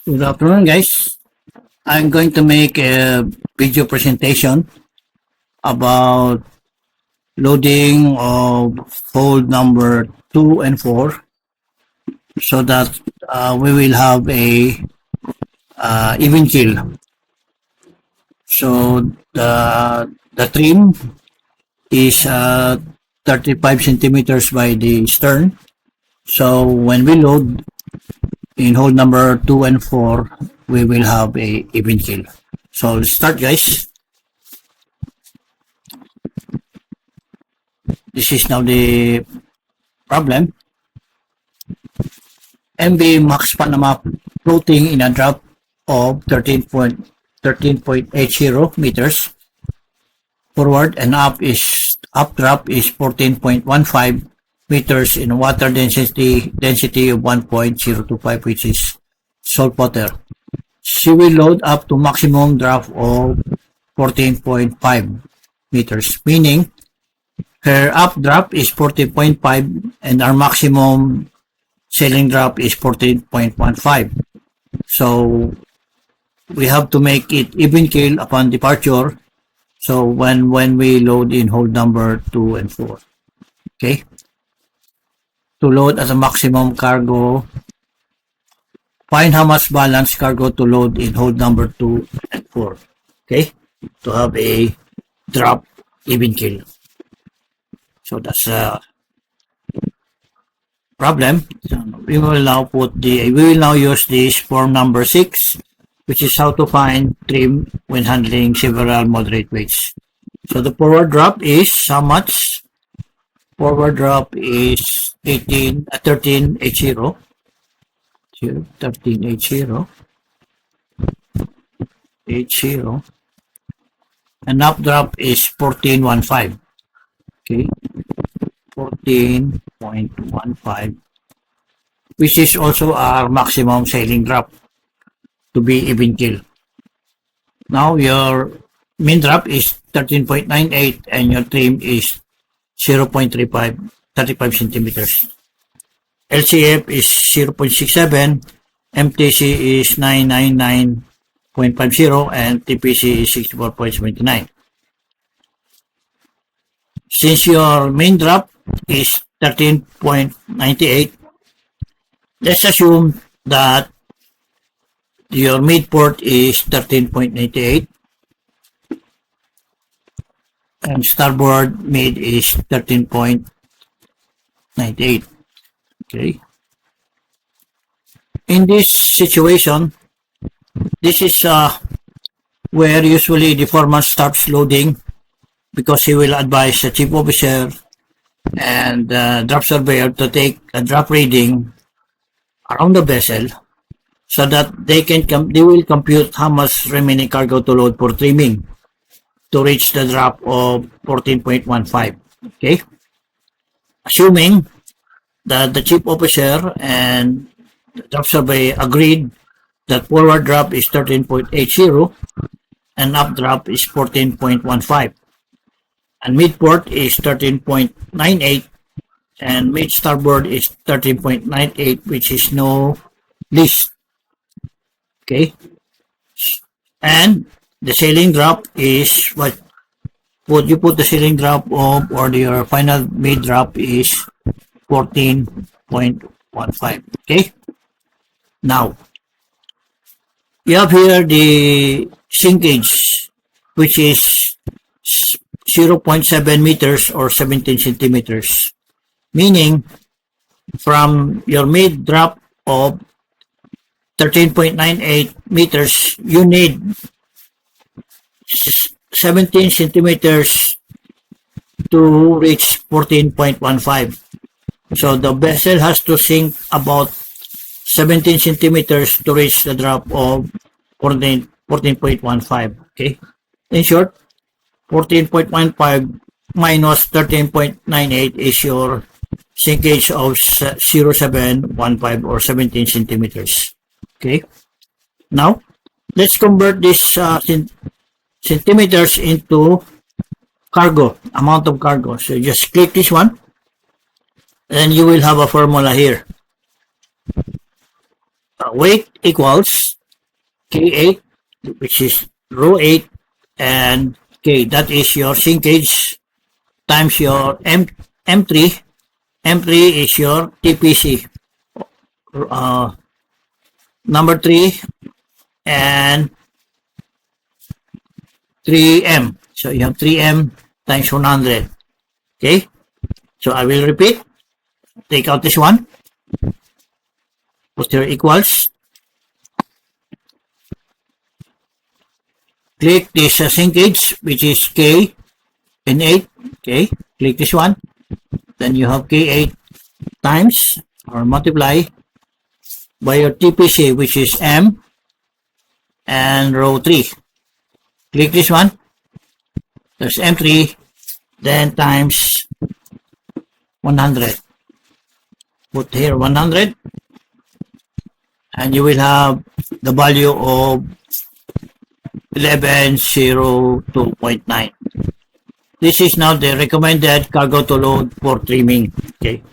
Good afternoon, guys. I'm going to make a video presentation about loading of hold number 2 and 4 so that we will have a even keel. So the trim is 35 centimeters by the stern. So when we load in hold number 2 and 4, we will have a even keel. So let's start, guys. This is now the problem. MB Max Panama floating in a drop of 13.80 meters. Forward and up drop is 14.15 meters in water density of 1.025, which is salt water. She will load up to maximum drop of 14.5 meters, meaning her up drop is 14.5 and our maximum sailing drop is 14.15. So we have to make it even keel upon departure. So when we load in hold number 2 and 4, okay? To load as a maximum cargo, find how much balance cargo to load in hold number 2 and 4, okay? To have a drop even keel. So that's a problem. So we will now use this form number 6, which is how to find trim when handling several moderate weights. So the forward drop is how much? Forward drop is 1380. 1380. And up drop is 1415. Okay. 14.15, which is also our maximum sailing drop to be even keel. Now your mean drop is 13.98 and your trim is 0.35 centimeters. LCF is 0.67, MTC is 999.50, and TPC is 64.79. Since your main drop is 13.98, let's assume that your mid port is 13.98 and starboard mid is 13.98. Okay. In this situation, this is where usually the foreman stops loading, because he will advise the chief officer and drop surveyor to take a drop reading around the vessel so that they will compute how much remaining cargo to load for trimming to reach the drop of 14.15. Okay, assuming that the chief officer and the drop surveyor agreed that forward drop is 13.80 and up drop is 14.15. and mid port is 13.98 and mid starboard is 13.98, which is no list. Okay, and the sailing drop is what would you put the sailing drop of, or your final mid drop is 14.15. Okay, now you have here the sinkage, which is 0.7 meters or 17 centimeters, meaning from your mid drop of 13.98 meters, you need 17 centimeters to reach 14.15. So the vessel has to sink about 17 centimeters to reach the drop of 14.15. Okay, in short, 14.15 minus 13.98 is your sinkage of 0.715 or 17 centimeters. Okay, now let's convert this centimeters into cargo, amount of cargo. So just click this one, and you will have a formula here. Weight equals K8, which is row 8, and K, that is your sinkage times your M3. M3 is your TPC, uh, number 3, and 3M. So you have 3M times 100. Okay? So I will repeat. Take out this one. Put here equals. Click this sinkage, which is K and 8. Okay? Click this one. Then you have K8 times or multiply by your TPC, which is M and row 3. Click this one. There's M3, then times 100. Put here 100, and you will have the value of 1102.9. This is now the recommended cargo to load for trimming. Okay.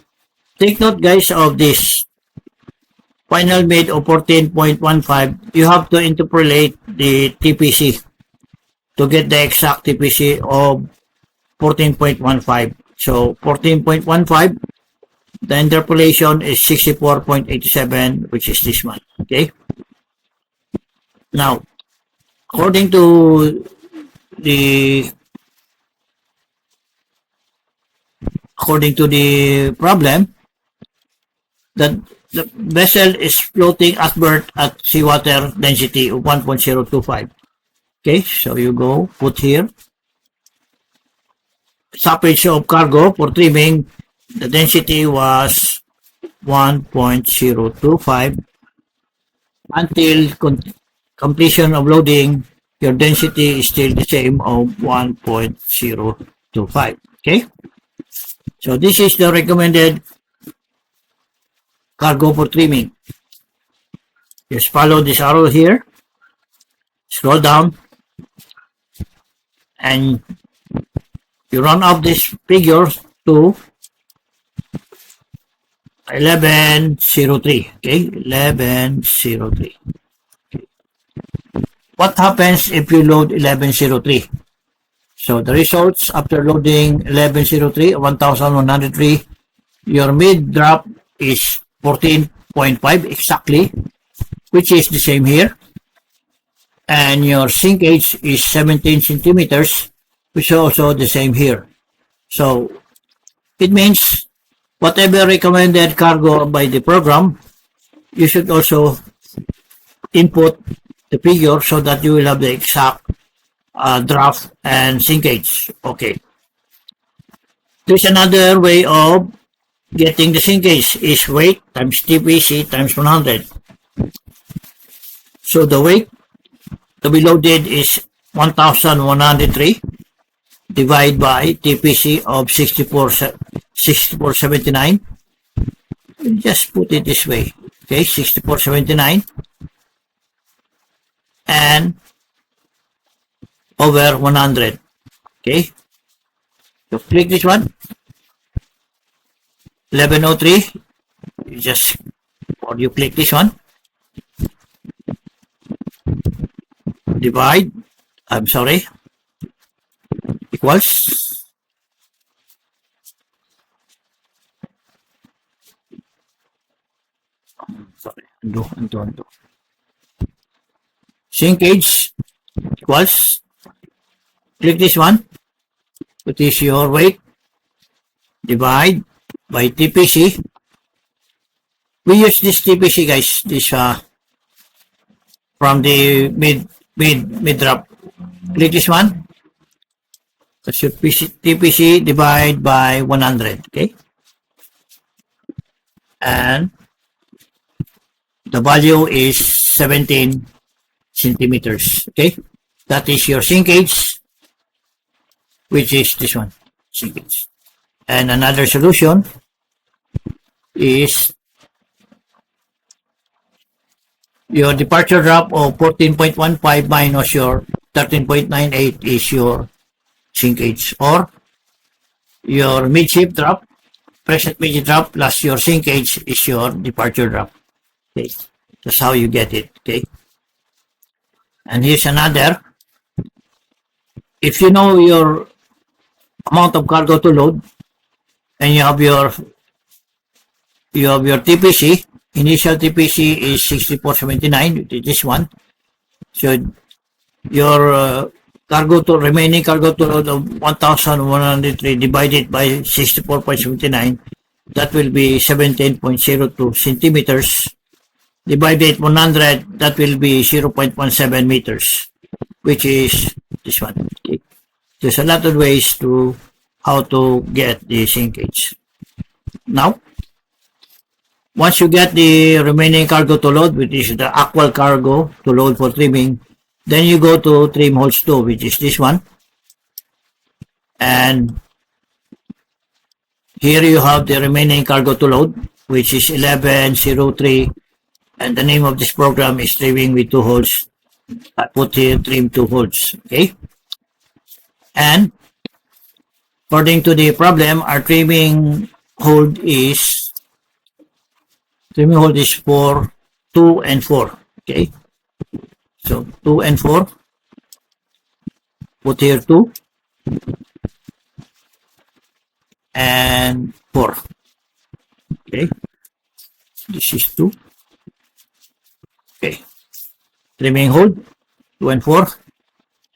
Take note, guys, of this final mid of 14.15. You have to interpolate the TPC to get the exact TPC of 14.15. So 14.15, the interpolation is 64.87, which is this one. Okay. Now, according to the problem, that the vessel is floating at berth at seawater density of 1.025. Okay, so you go put here stoppage of cargo for trimming. The density was 1.025 until completion of loading. Your density is still the same of 1.025. Okay, so this is the recommended cargo for trimming. Just follow this arrow here, scroll down, and you run up this figure to 1103. Okay, 1103. Okay. What happens if you load 1103? So the results after loading 1103, 1103, your mid drop is 14.5 exactly, which is the same here. And your sinkage is 17 centimeters, which is also the same here. So it means whatever recommended cargo by the program, you should also input the figure so that you will have the exact draft and sinkage. Okay. There's another way of getting the sinkage is weight times TPC times 100. So the weight to be loaded is 1103 divided by TPC of 6479. Just put it this way. Okay, 6479 and over 100. Okay, so click this one. 1103. You just, or you click this one. Divide. I'm sorry. Equals. Sorry. Undo. Sinkage equals. Click this one. What is your weight? Divide by TPC. We use this TPC, guys. This from the mid drop. Click this one. That's your TPC divide by 100. Okay. And the value is 17 centimeters. Okay. That is your sinkage, which is this one, sinkage. And another solution is your departure drop of 14.15 minus your 13.98 is your sinkage, or your midship drop, present midship drop plus your sinkage is your departure drop. Okay, that's how you get it. Okay, And here's another. If you know your amount of cargo to load, and you have your TPC, initial TPC is 6479, which is this one. So your remaining cargo to load of 1,103 divided by 64.79, that will be 17.02 centimeters. Divided 100, that will be 0.17 meters, which is this one. Okay. There's a lot of ways to how to get the sinkage. Now, once you get the remaining cargo to load, which is the actual cargo to load for trimming, then you go to trim holes 2, which is this one. And here you have the remaining cargo to load, which is 1103. And the name of this program is trimming with 2 holes. I put here trim 2 holes. Okay. And according to the problem, our trimming hold is 4, 2, and 4. Okay. So 2 and 4. Put here 2 and 4. Okay. This is 2. Okay. Trimming hold 2 and 4.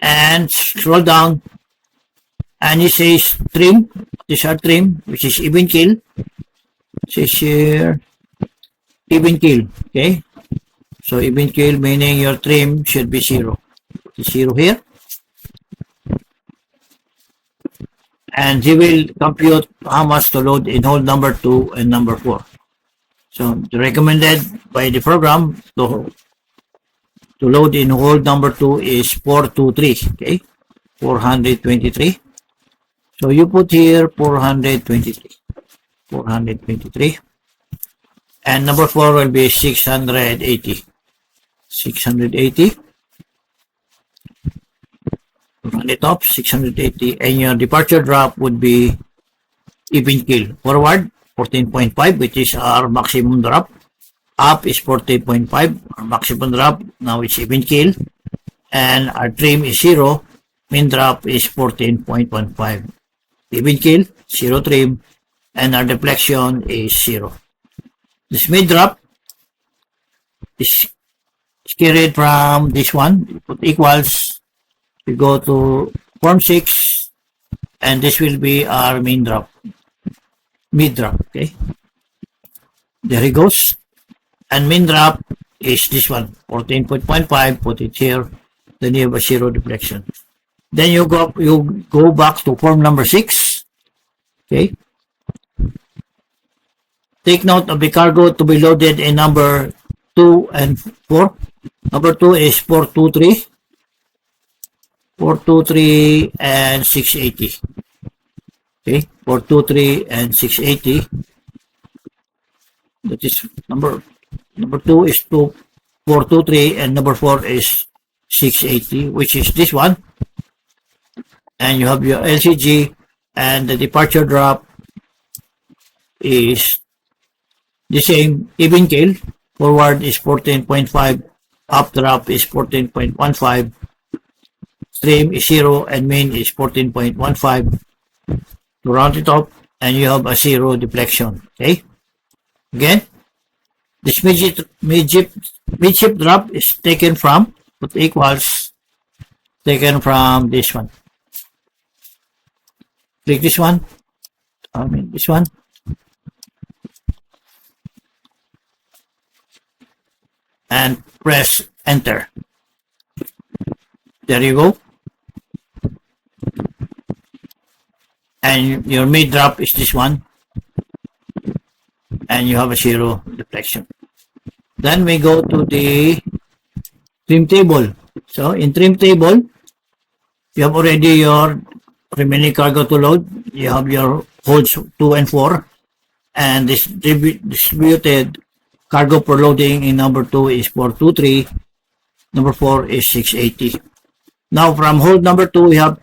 And scroll down. And it says trim. These are trim, which is even keel. It says here even keel. Okay. So even keel meaning your trim should be 0. Put 0 here. And he will compute how much to load in hole number 2 and number 4. So the recommended by the program to load in hole number 2 is 423. Okay. 423. So you put here 423. 423. And number 4 will be 680. 680. Run it up, 680. And your departure drop would be even keel. Forward, 14.5, which is our maximum drop. Up is 14.5, our maximum drop. Now it's even keel. And our trim is 0. Mean drop is 14.15. Even keel, 0 trim. And our deflection is 0. This mid drop is carried from this one. Put equals. We go to form 6. And this will be our main drop. Mid drop. Okay. There it goes. And main drop is this one. 14.15. Put it here. Then you have a 0 deflection. Then you go back to form number 6. Okay. Take note of the cargo to be loaded in number 2 and 4. Number 2 is 423. 423 and 680. Okay. 423 and 680. That is number 2 is 423 and number 4 is 680, which is this one. And you have your LCG, and the departure drop is the same. Even keel. Forward is 14.5. Up drop is 14.15. Trim is 0 and main is 14.15. To round it up, and you have a 0 deflection. Okay. Again, this midship drop is taken from, put equals, taken from this one. Click this one. This one. And press enter. There you go. And your mid drop is this one. And you have a 0 deflection. Then we go to the trim table. So in trim table, you have already your remaining cargo to load. You have your holes 2 and 4. And this distributed cargo per loading in number 2 is 423. Number 4 is 680. Now from hold number 2, we have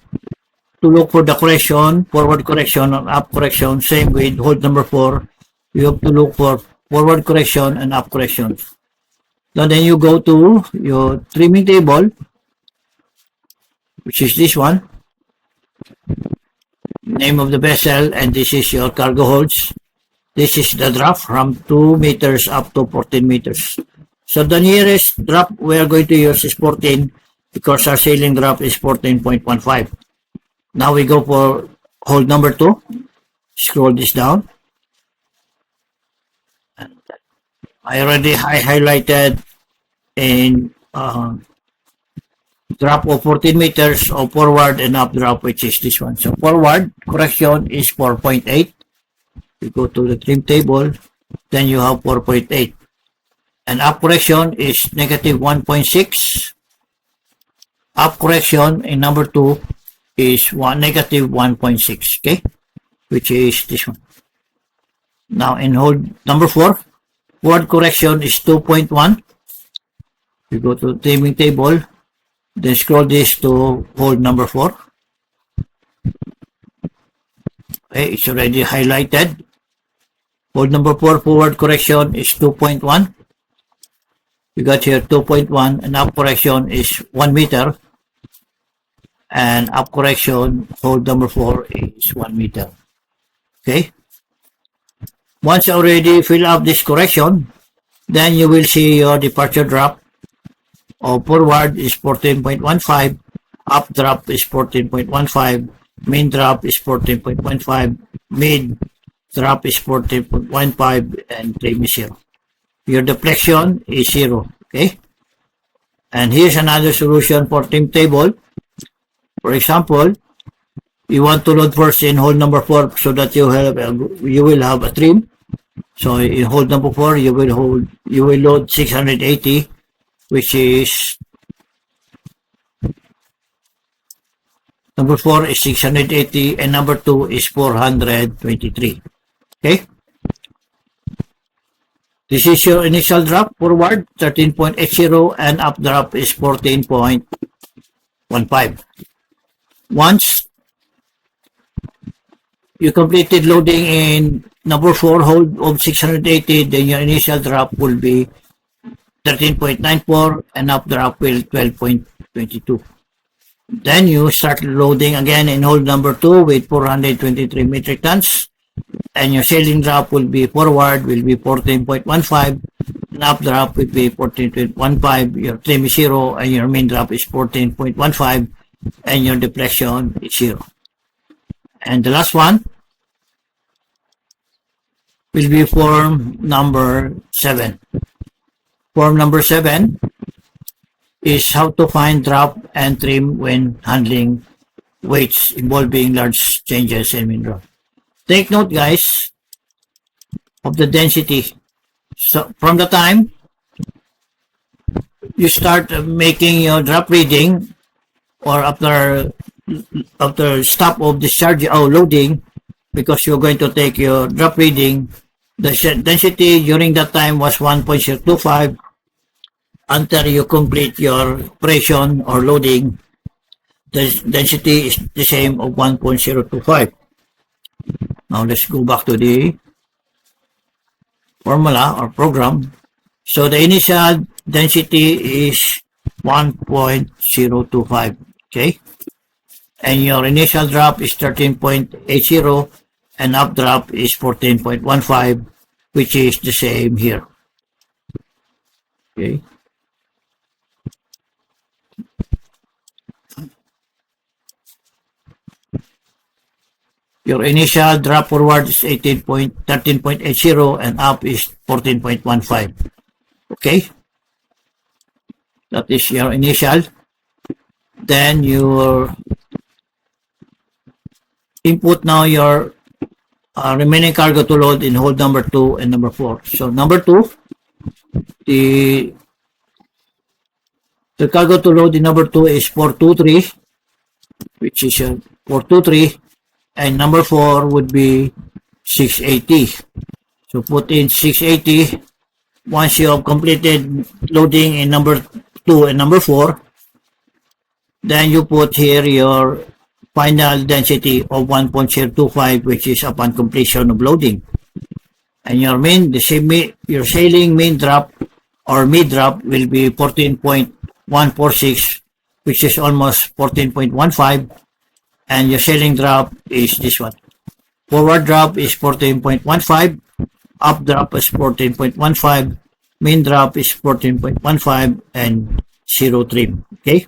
to look for the correction, forward correction and up correction. Same with hold number 4. You have to look for forward correction and up correction. Now then you go to your trimming table. which is this one, name of the vessel, and this is your cargo holds. This is the drop from 2 meters up to 14 meters. So the nearest drop we are going to use is 14 because our sailing drop is 14.15. Now we go for hold number 2. Scroll this down. I already highlighted in drop of 14 meters of forward and up drop, which is this one. So forward correction is 4.8. You go to the trim table, then you have 4.8. And up correction is negative 1.6. Up correction in number 2 is negative 1.6, okay? Which is this one. Now in hold number 4, forward correction is 2.1. You go to the trimming table, then scroll this to hold number 4. Okay, it's already highlighted. Hold number 4 forward correction is 2.1. You got here 2.1, and up correction is 1 meter. And up correction, hold number 4 is 1 meter. Okay. Once already fill up this correction, then you will see your departure drop of forward is 14.15, up drop is 14.15, main drop is 14.15, mid drop is 14.15, and trim is 0. Your deflection is 0. Okay. And here's another solution for trim table. For example, you want to load first in hold number 4 so that you will have a trim. So in hold number 4, you will load 680, which is number 4 is 680 and number 2 is 423. Okay. This is your initial drop, forward 13.80 and up drop is 14.15. Once you completed loading in number 4 hold of 680, then your initial drop will be 13.94 and up drop will 12.22. Then you start loading again in hold number 2 with 423 metric tons, and your sailing drop will be forward will be 14.15 and up drop will be 14.15. Your trim is 0 and your main drop is 14.15 and your deflection is 0. And the last one will be form number 7. Form number 7 is how to find drop and trim when handling weights involving large changes in main drop. Take note, guys, of the density. So from the time you start making your drop reading or after stop of discharge or loading, because you're going to take your drop reading, the density during that time was 1.025 until you complete your operation or loading. The density is the same of 1.025. Now let's go back to the formula or program. So the initial density is 1.025, okay? And your initial drop is 13.80 and up drop is 14.15, which is the same here. Okay. Your initial drop forward is 13.80 and up is 14.15. Okay. That is your initial. Then your input now your remaining cargo to load in hold number 2 and number 4. So number 2, the cargo to load in number 2 is 423, which is 423, and number 4 would be 680. So put in 680. Once you have completed loading in number 2 and number 4, then you put here your final density of 1.025, which is upon completion of loading. And your your sailing main drop or mid drop will be 14.146, which is almost 14.15, and your sailing drop is this one. Forward drop is 14.15, up drop is 14.15, main drop is 14.15, and zero trim. Okay.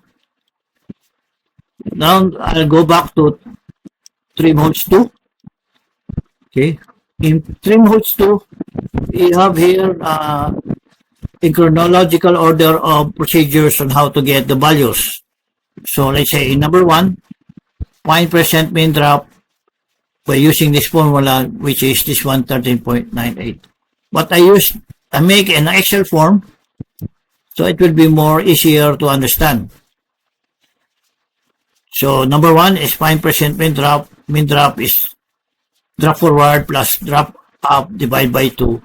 Now I'll go back to trim holds 2. Okay. In trim holds 2, we have here in chronological order of procedures on how to get the values. So let's say in number 1, find percent main drop by using this formula, which is this one, 13.98. But I make an Excel form, so it will be more easier to understand. So number 1 is find percent main drop. Main drop is drop forward plus drop up divided by 2.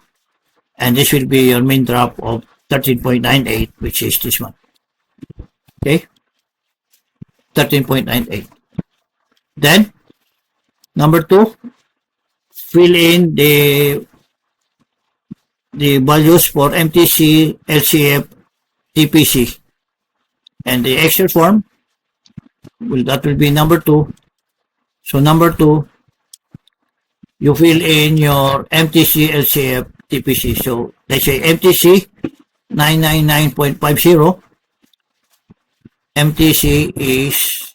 And this will be your main drop of 13.98, which is this one. Okay? 13.98. Then, number 2, fill in the values for MTC, LCF, TPC. And the Excel form, that will be number 2. So number 2, you fill in your MTC, LCF, TPC. So let's say MTC 999.50. MTC is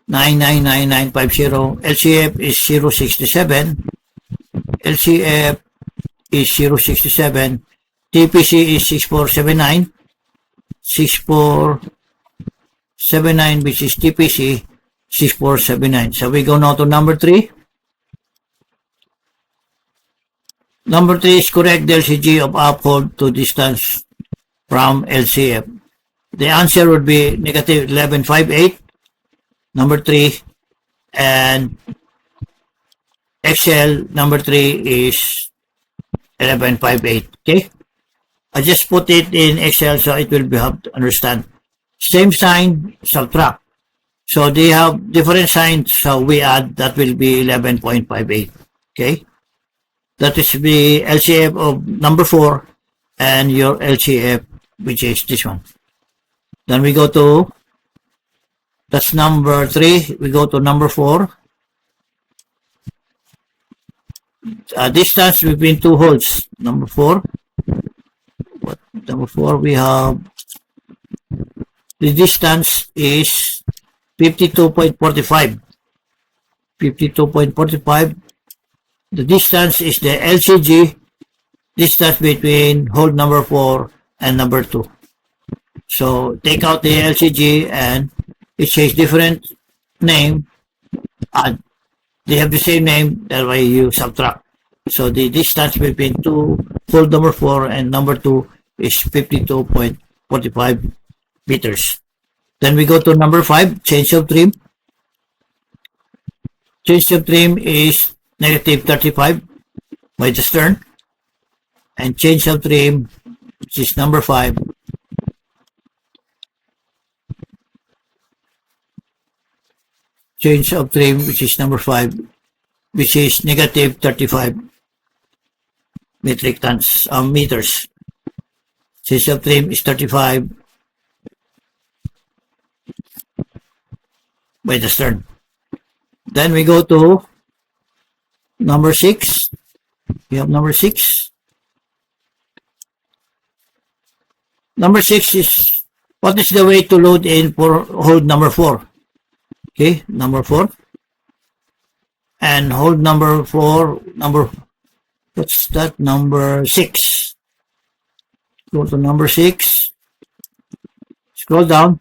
999950. LCF is 067. LCF is 067. TPC is 6479. 6479, which is TPC 6479. So we go now to number 3. Number 3 is correct the LCG of uphold to distance from LCF. The answer would be negative 1158, number 3, and Excel number 3 is 1158. Okay? I just put it in Excel so it will be hard to understand. Same sign, subtract. So they have different signs, so we add, that will be 11.58. Okay? That is the LCF of number 4 and your LCF, which is this one. Then we go to, that's number 3, we go to number 4. Distance between two holes, number 4. Number 4, we have, the distance is 52.45. 52.45. The distance is the LCG, distance between hole number 4 and number 2. So take out the LCG and it says different name. They have the same name, that way you subtract. So the distance between hole number 4 and number 2 is 52.45 meters. Then we go to number 5, change of trim. Change of trim is negative 35 by the stern, and change of trim, which is number 5, change of trim, which is number 5, which is negative 35 metric tons, meters. Change of trim is 35 by the stern. Then we go to number 6. We have number 6. Number 6 is, what is the way to load in for hold number 4? Okay, number 4. And hold number 4, what's that? Number 6. Go to number 6. Scroll down.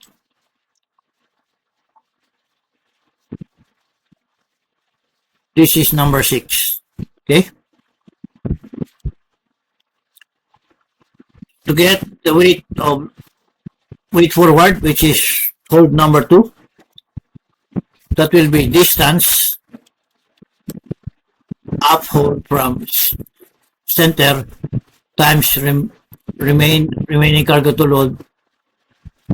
This is number 6. Okay. To get the weight forward, which is hold number 2, that will be distance uphold from center times remaining cargo to load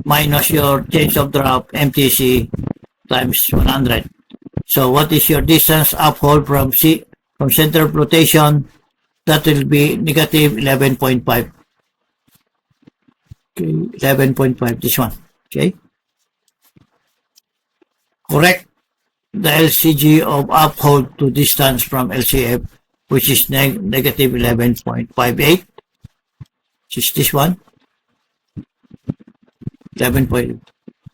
minus your change of drop MTC times 100. So what is your distance uphold from center of rotation? That will be negative 11.5. Okay, 11.5, this one. Okay. correct the LCG of uphold to distance from LCF, which is negative 11.58, which is this one, 11.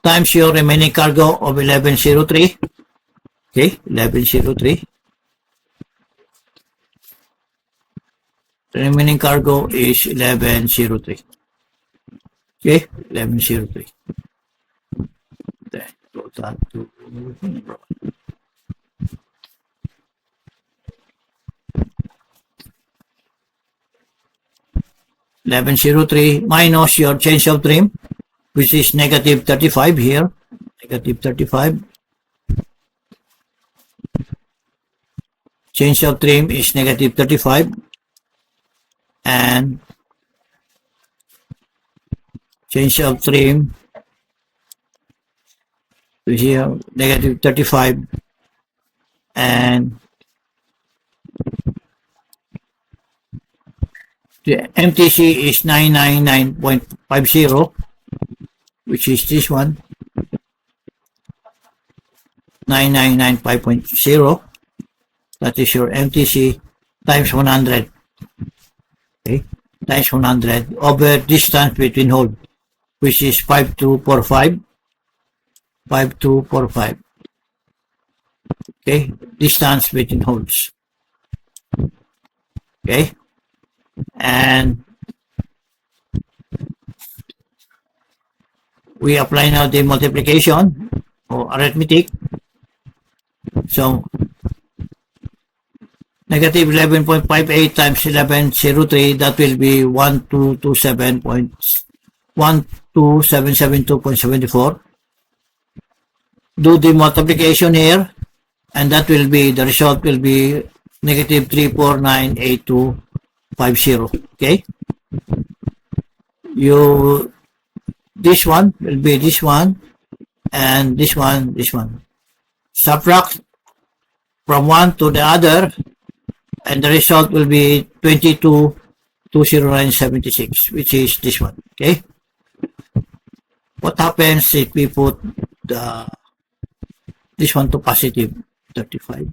Times your remaining cargo of 1103. Okay, 1103. The remaining cargo is 1103. Okay, 1103. Then total to 1103 minus your change of trim, which is negative 35 here, negative 35. Change of trim is negative 35, and change of trim to here, negative 35, and the MTC is 999.50, which is this one, 9995.0. That is your MTC times 100. Okay, times 100 over distance between hold, which is 5245. 5245. Okay, distance between holds. Okay, and we apply now the multiplication or arithmetic. So negative 11.58 times 1103, that will be 1272.74. Do the multiplication here, and that will be, the result will be negative 3498250. Okay, this one will be this one, and this one, subtract from one to the other, and the result will be 22,209.76, which is this one. Okay, what happens if we put this one to positive 35?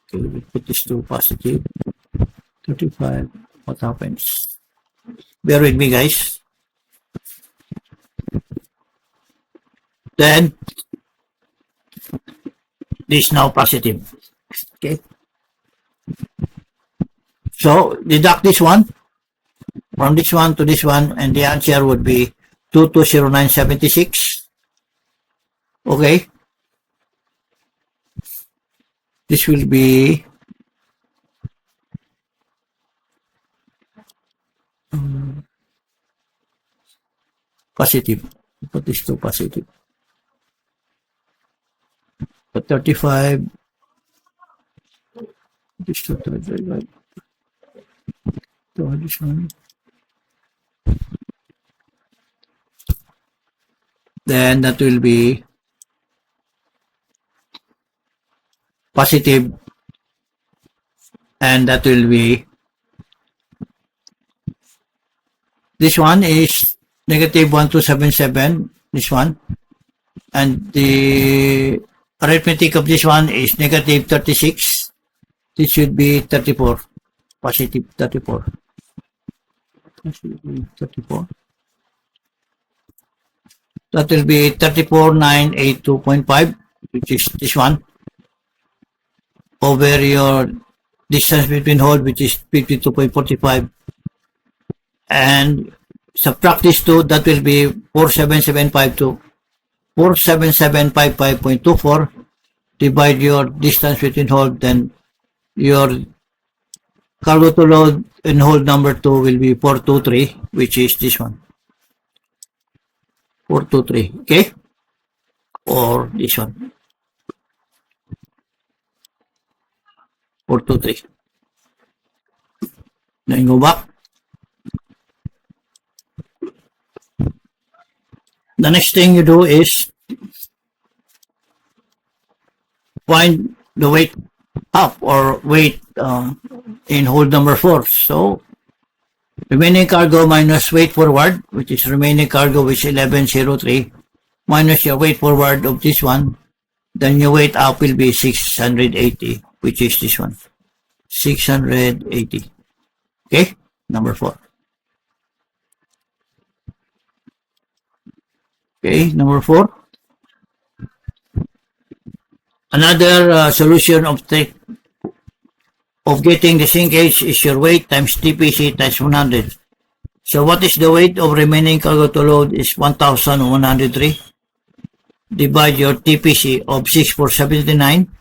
Okay, we put this to positive 35. What happens? Bear with me, guys. Then this now positive. Okay, so deduct this one from this one to this one, and the answer would be 2209.76. Okay, this will be positive. Put this to positive. But 35. This to 35. So this one. Then that will be positive, and that will be, this one is negative 1277, this one, and the arithmetic of this one is negative 36. This should be 34, positive 34. That should be 34. That will be 34982.5, which is this one, over your distance between hold, which is 52.45, and subtract this two, that will be 47755.24. Divide your distance between hold, then your cargo to load and hold number 2 will be 423, which is this one, 423. Okay, or this one, 423. Then go back. The next thing you do is find the weight up or weight in hold number 4. So remaining cargo minus weight forward, which is remaining cargo, which is 1103, minus your weight forward of this one, then your weight up will be 680, which is this one. 680. Okay, number 4. Okay, number 4. Another solution of getting the sinkage is your weight times TPC times 100. So what is the weight of remaining cargo to load is 1,103. Divide your TPC of 6,479.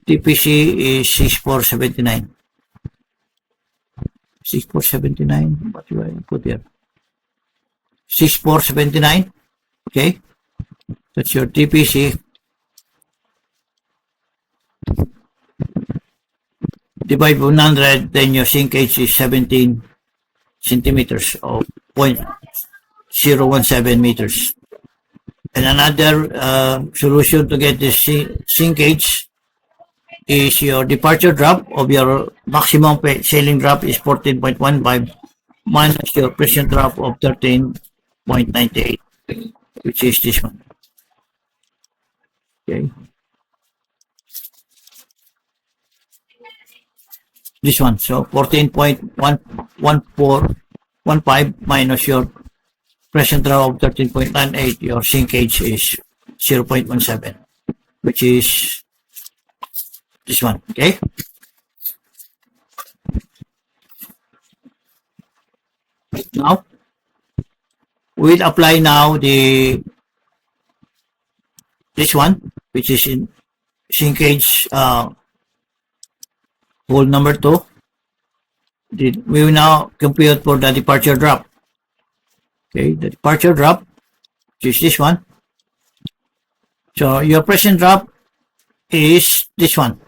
TPC is 6,479. 6,479. What do I put here? 6,479. Okay. That's your TPC. Divide by 100, then your sinkage is 17 centimeters or 0.017 meters. And another solution to get this sinkage is your departure drop of your maximum sailing drop is 14.15 minus your present drop of 13.98, which is this one. Okay. This one, so 14.15 minus your present drop of 13.98, your sinkage is 0.17, which is this one. Okay. Now we'll apply now this one, which is in sinkage hole number 2. We will now compute for the departure drop. Okay, the departure drop, which is this one. So your present drop is this one.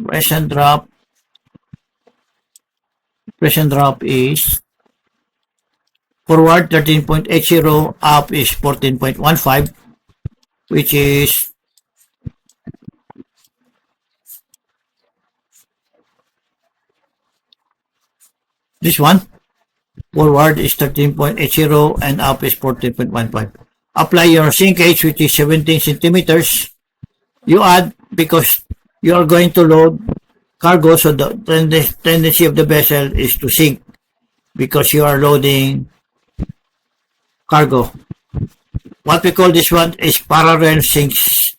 Present drop is forward 13.80, up is 14.15, which is this one. Forward is 13.80 and up is 14.15. Apply your sinkage, which is 17 centimeters. You add, because you are going to load cargo, so the tendency of the vessel is to sink because you are loading cargo. What we call this one is parallel sinkage.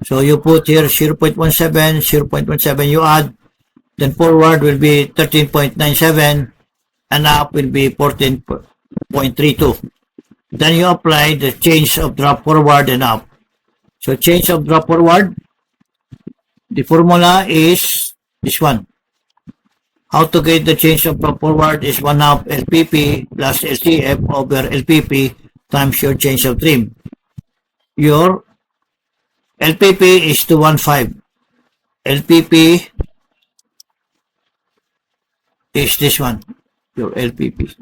So you put here 0.17, you add, then forward will be 13.97 and up will be 14.32. Then you apply the change of drop forward and up. So change of drop forward, the formula is this one. How to get the change of drop forward is 1/2 LPP plus LCF over LPP times your change of trim. Your LPP is 215. LPP is this one, your LPP.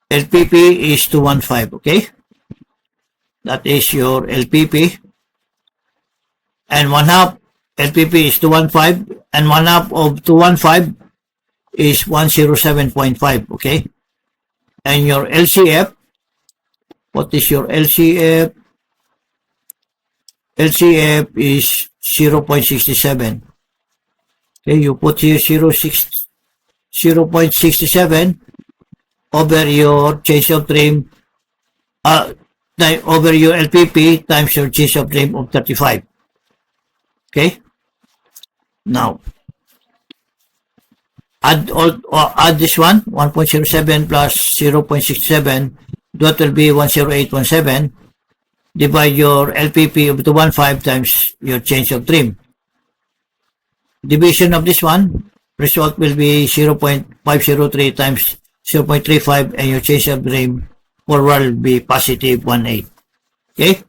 LPP is 215, okay? That is your LPP. And 1/2 LPP is 215, and 1/2 of 215 is 107.5, okay? And your LCF, what is your LCF? LCF is 0.67. Okay, you put here 0.67 over your change of trim, over your LPP times your change of trim of 35. Okay. Now add this one, 1.07 plus 0.67, that will be 10817. Divide your LPP of 215 times your change of trim. Division of this one, result will be 0.503 times 0.35, and your change of trim forward will be positive 18. Okay.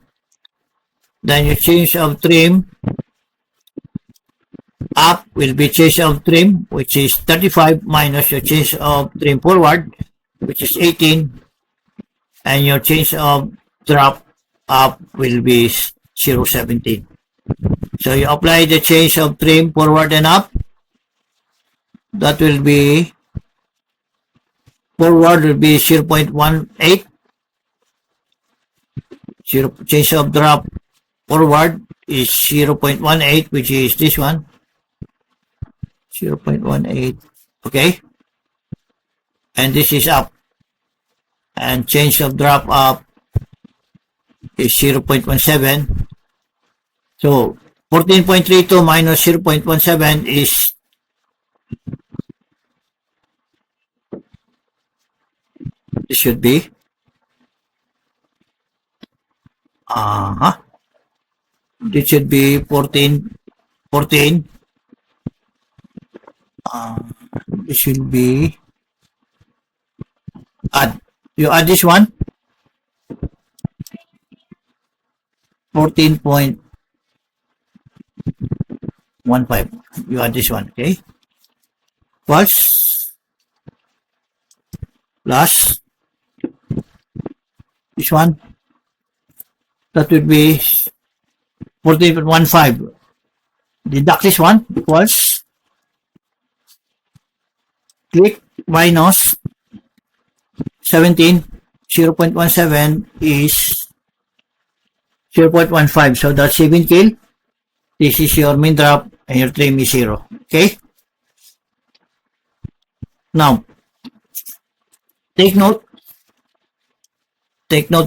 Then your change of trim up will be change of trim, which is 35, minus your change of trim forward, which is 18, and your change of drop up will be 0.17. So you apply the change of trim forward and up. That will be, forward will be 0.18, change of drop forward is 0.18, which is this one, 0.18, okay? And this is up. And change of drop up is 0.17. So 14.32 minus 0.17 is this should be this should be 14. This should be you add this one 14.15. You add this one, okay? Plus this one, that would be 14.15. Deduct this one equals, click minus 17, 0.17 is 0.15. So that's 7 keel. This is your mean drop and your trim is 0. Okay? Now, take note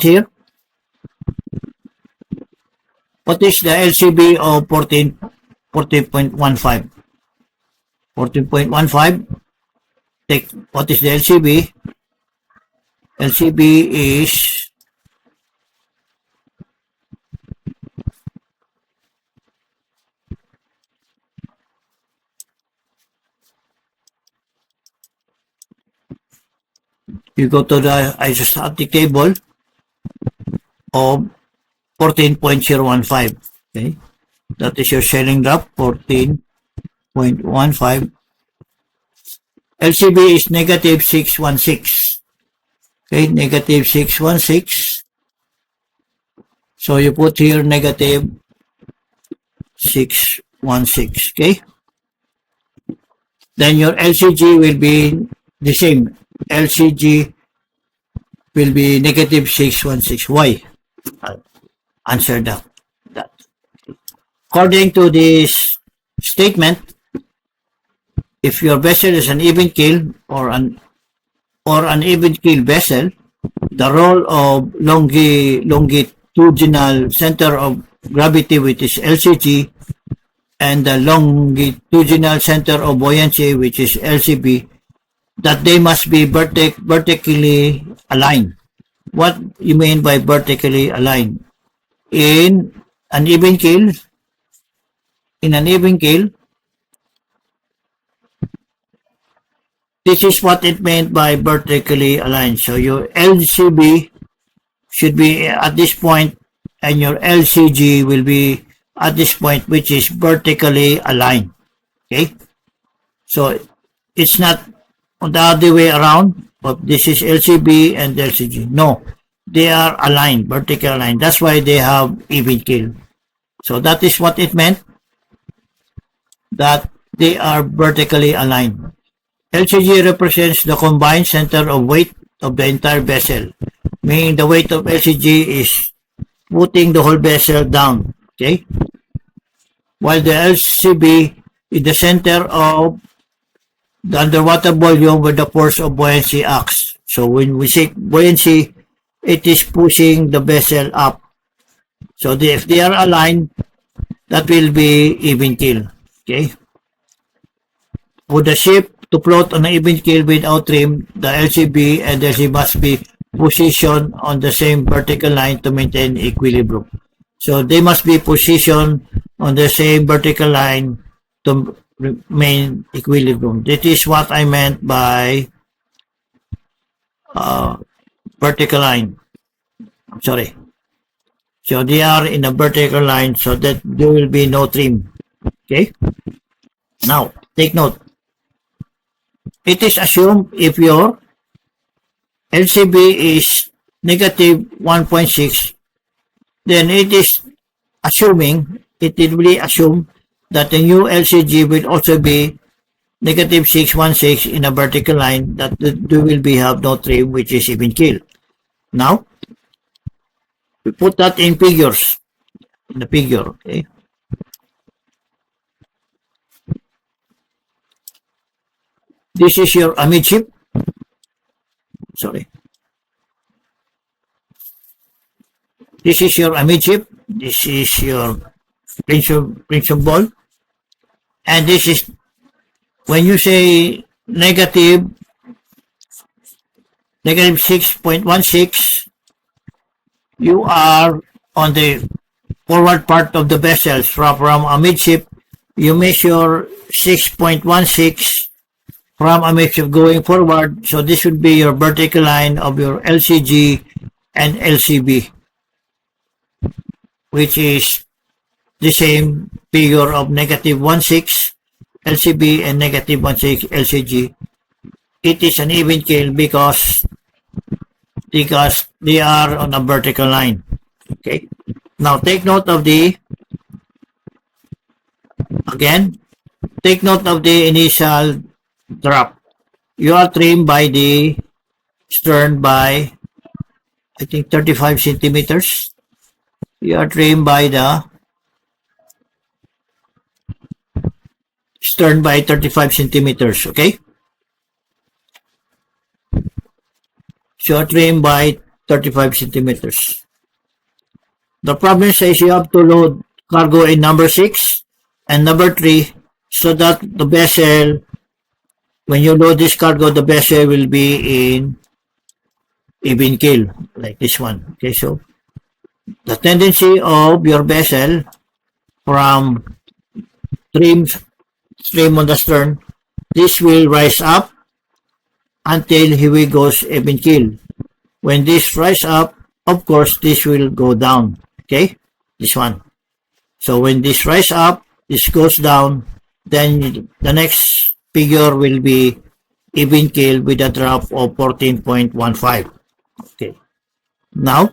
here. What is the LCB of 14.15? 14.15. Take what is the LCB? LCB is you go to the isostatic table of 14.015. Okay, that is your shelling drop 14.15. LCB is negative 616. Okay, negative 616. So you put here negative 616. Okay, then your LCG will be the same. LCG will be negative 616. Why? I'll answer that. According to this statement, if your vessel is an even keel or an even keel vessel, the role of longitudinal center of gravity, which is LCG, and the longitudinal center of buoyancy, which is LCB, that they must be vertically aligned. What you mean by vertically aligned? In an even keel, this is what it meant by vertically aligned. So your LCB should be at this point and your LCG will be at this point, which is vertically aligned. Okay? So it's not on the other way around, but this is LCB and LCG. No, they are aligned, vertically aligned. That's why they have even keel. So that is what it meant, that they are vertically aligned. LCG represents the combined center of weight of the entire vessel, meaning the weight of LCG is putting the whole vessel down, okay? While the LCB is the center of the underwater volume where the force of buoyancy acts. So when we say buoyancy, it is pushing the vessel up. So if they are aligned, that will be even keel, okay? For the ship to float on an even keel without trim, the LCB and LC must be positioned on the same vertical line to maintain equilibrium. So they must be positioned on the same vertical line to remain equilibrium. That is what I meant by vertical line. I'm sorry. So they are in a vertical line so that there will be no trim. Okay? Now, take note. It is assumed if your LCB is negative 1.6, then it is assuming, it will be assumed that the new LCG will also be negative 616 in a vertical line, that there will be have no trim, which is even keel. Now, We put that in figures, in the figure, okay? This is your amidship. Sorry. This is your amidship. This is your principal. And this is, when you say negative 6.16, you are on the forward part of the vessel. From amidship, you measure 6.16 from amidship going forward. So this would be your vertical line of your LCG and LCB, which is the same figure of negative 16 LCB and negative 16 LCG. It is an even keel because they are on a vertical line. Okay. Now take note of the, again, take note of the initial drop. You are trimmed by the stern by, I think, 35 centimeters. You are trimmed by the stern by 35 centimeters, okay? So you are trimmed by 35 centimeters. The problem says you have to load cargo in number 6 and number 3 so that the vessel, when you load this cargo, the vessel will be in even keel, like this one. Okay, so the tendency of your vessel from trim on the stern, this will rise up until he goes even keel. When this rise up, of course, this will go down. Okay, this one. So when this rise up, this goes down, then the next figure will be even keel with a drop of 14.15. Okay. Now,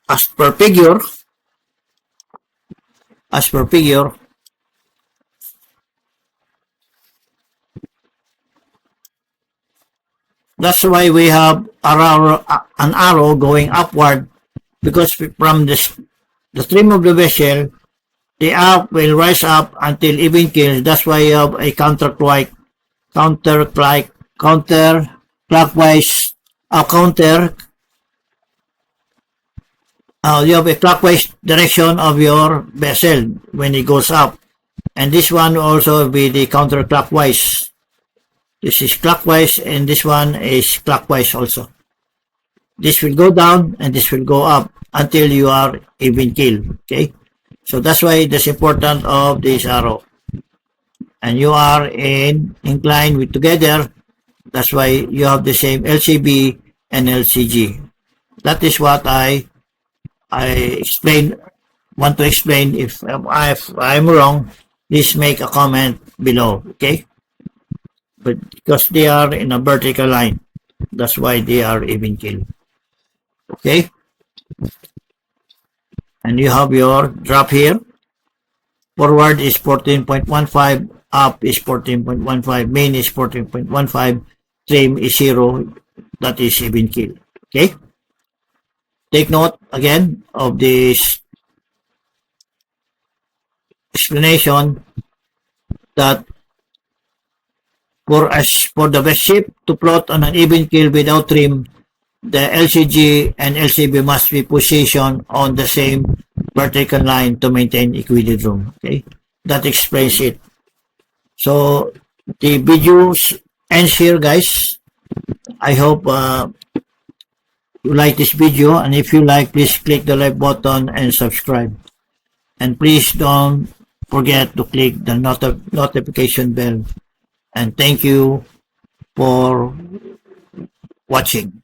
as per figure, that's why we have an arrow going upward, because from the trim of the vessel, the up will rise up until even keel. That's why you have a counterclockwise, you have a clockwise direction of your vessel when it goes up, and this one will also be the counterclockwise. This is clockwise and this one is clockwise also. This will go down and this will go up until you are even keel. Okay, so that's why that's important of this arrow, and you are inclined with together. That's why you have the same LCB and LCG. That is what I want to explain. If I'm wrong, please make a comment below. Okay, but because they are in a vertical line, that's why they are even keel. Okay, and you have your drop here. Forward is 14.15, up is 14.15, main is 14.15, trim is 0, that is even keel. Okay, take note again of this explanation that for the best ship to float on an even keel without trim, the LCG and LCB must be positioned on the same vertical line to maintain equilibrium. Okay, that explains it. So the video ends here, guys. I hope you like this video, and if you like, please click the like button and subscribe, and please don't forget to click the notification bell. And thank you for watching.